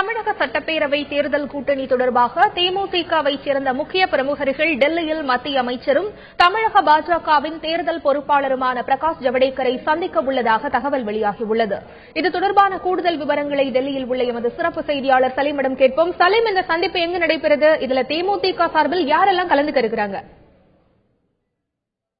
தமிழக சட்டப்பேரவை தேர்தல் கூட்டணி தொடர்பாக தேமுதிகவை சேர்ந்த முக்கிய பிரமுகர்கள் டெல்லியில் மத்திய அமைச்சரும் தமிழக பாஜகவின் தேர்தல் பொறுப்பாளருமான பிரகாஷ் ஜவடேக்கரை சந்திக்க உள்ளதாக தகவல் வெளியாகியுள்ளது. இது தொடர்பான கூடுதல் விவரங்களை டெல்லியில் உள்ள எமது சிறப்பு செய்தியாளர் சலீமிடம் கேட்போம். சலீம், இந்த சந்திப்பு எங்கு நடைபெறுது? இதுல தேமுதிக சார்பில் யாரெல்லாம் கலந்துக்க இருக்கிறாங்க?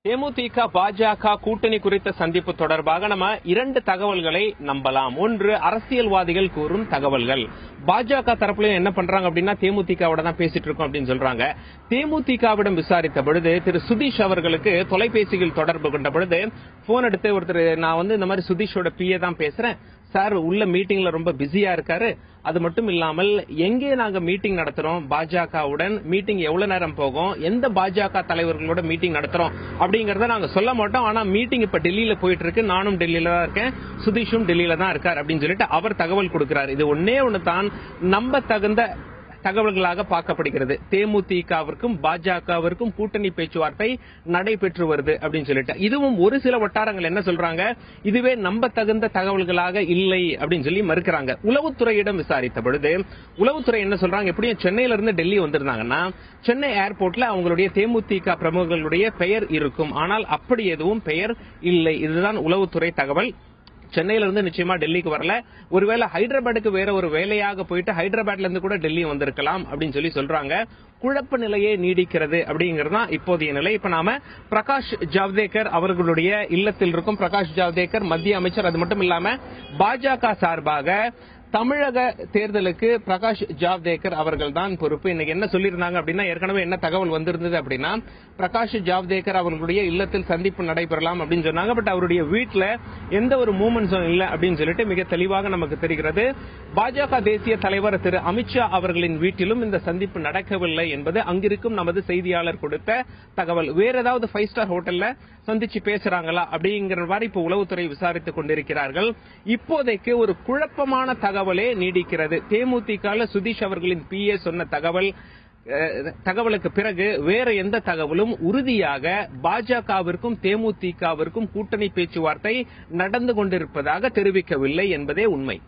தேமுதிக பாஜக கூட்டணி குறித்த சந்திப்பு தொடர்பாக நம்ம இரண்டு தகவல்களை நம்பலாம். ஒன்று, அரசியல்வாதிகள் கூறும் தகவல்கள். பாஜக தரப்புல என்ன பண்றாங்க அப்படின்னா, தேமுதிகவோட தான் பேசிட்டு இருக்கோம் அப்படின்னு சொல்றாங்க. தேமுதிகவிடம் விசாரித்த பொழுது திரு சுதீஷ் அவர்களுக்கு தொலைபேசியில் தொடர்பு கொண்ட பொழுது போன் எடுத்து ஒருத்தர், நான் இந்த மாதிரி சுதீஷோட பிஏ தான் பேசுறேன் சார், உள்ள மீட்டிங்ல ரொம்ப பிஸியா இருக்காரு. அது மட்டும் இல்லாமல் எங்கே நாங்க மீட்டிங் நடத்துறோம், பாஜகவுடன் மீட்டிங் எவ்வளவு நேரம் போகும், எந்த பாஜக தலைவர்களோட மீட்டிங் நடத்துறோம் அப்படிங்கறத நாங்க சொல்ல மாட்டோம். ஆனா மீட்டிங் இப்ப டெல்லியில போயிட்டு இருக்கு, நானும் டெல்லியில தான் இருக்கேன், சுதீஷும் டெல்லியில தான் இருக்கார் அப்படின்னு சொல்லிட்டு அவர் தகவல் கொடுக்கிறார். இது ஒன்னே ஒன்னு தான் நம்ப தகுந்த தகவல்களாக பார்க்கப்படுகிறது. தேமுதிகவிற்கும் பாஜகவிற்கும் கூட்டணி பேச்சுவார்த்தை நடைபெற்று வருது அப்படின்னு சொல்லிட்டு இதுவும் ஒரு சில வட்டாரங்கள் என்ன சொல்றாங்க, இதுவே நம்ப தகுந்த தகவல்களாக இல்லை அப்படின்னு சொல்லி மறுக்கிறாங்க. உளவுத்துறையிடம் விசாரித்த பொழுது உளவுத்துறை என்ன சொல்றாங்க, எப்படியும் சென்னையில இருந்து டெல்லி வந்திருந்தாங்கன்னா சென்னை ஏர்போர்ட்ல அவங்களுடைய தேமுதிக பிரமுகர்களுடைய பெயர் இருக்கும். ஆனால் அப்படி எதுவும் பெயர் இல்லை. இதுதான் உளவுத்துறை தகவல். சென்னையில இருந்து நிச்சயமா டெல்லிக்கு வரல. ஒருவேளை ஹைதராபாத்துக்கு வேற ஒரு வேலையாக போயிட்டு ஹைதராபாத்ல இருந்து கூட டெல்லி வந்திருக்கலாம் அப்படின்னு சொல்லி சொல்றாங்க. குழப்ப நிலையே நீடிக்கிறது அப்படிங்கிறது தான் இப்போதைய நிலை. இப்ப நாம பிரகாஷ் ஜவடேக்கர் அவர்களுடைய இல்லத்தில் இருக்கும். பிரகாஷ் ஜவடேக்கர் மத்திய அமைச்சர். அது மட்டும் இல்லாம பாஜக சார்பாக தமிழக தேர்தலுக்கு பிரகாஷ் ஜவடேக்கர் அவர்கள் தான் பொறுப்பு. இன்னைக்கு என்ன சொல்லியிருந்தாங்க அப்படின்னா, ஏற்கனவே என்ன தகவல் வந்திருந்தது அப்படின்னா, பிரகாஷ் ஜவடேக்கர் அவர்களுடைய இல்லத்தில் சந்திப்பு நடைபெறலாம் அப்படின்னு சொன்னாங்க. பட் அவருடைய வீட்டில் எந்த ஒரு மூவ்மெண்ட்ஸும் இல்லை அப்படின்னு சொல்லிட்டு மிக தெளிவாக நமக்கு தெரிகிறது. பாஜக தேசிய தலைவர் திரு அமித்ஷா அவர்களின் வீட்டிலும் இந்த சந்திப்பு நடக்கவில்லை என்பது அங்கிருக்கும் நமது செய்தியாளர் கொடுத்த தகவல். வேற ஏதாவது 5 ஸ்டார் ஹோட்டல்ல சந்திச்சு பேசுறாங்களா அப்படிங்கிற மாதிரி இப்ப உளவுத்துறை விசாரித்துக் கொண்டிருக்கிறார்கள். இப்போதைக்கு ஒரு குழப்பமான தகவலே நீடிக்கிறது. தேமுதிக சுதீஷ் அவர்களின் பிஏ சொன்ன தகவலுக்கு பிறகு வேற எந்த தகவலும் உறுதியாக பாஜகவிற்கும் தேமுதிகவிற்கும் கூட்டணி பேச்சுவார்த்தை நடந்து கொண்டிருப்பதாக தெரிவிக்கவில்லை என்பதே உண்மை.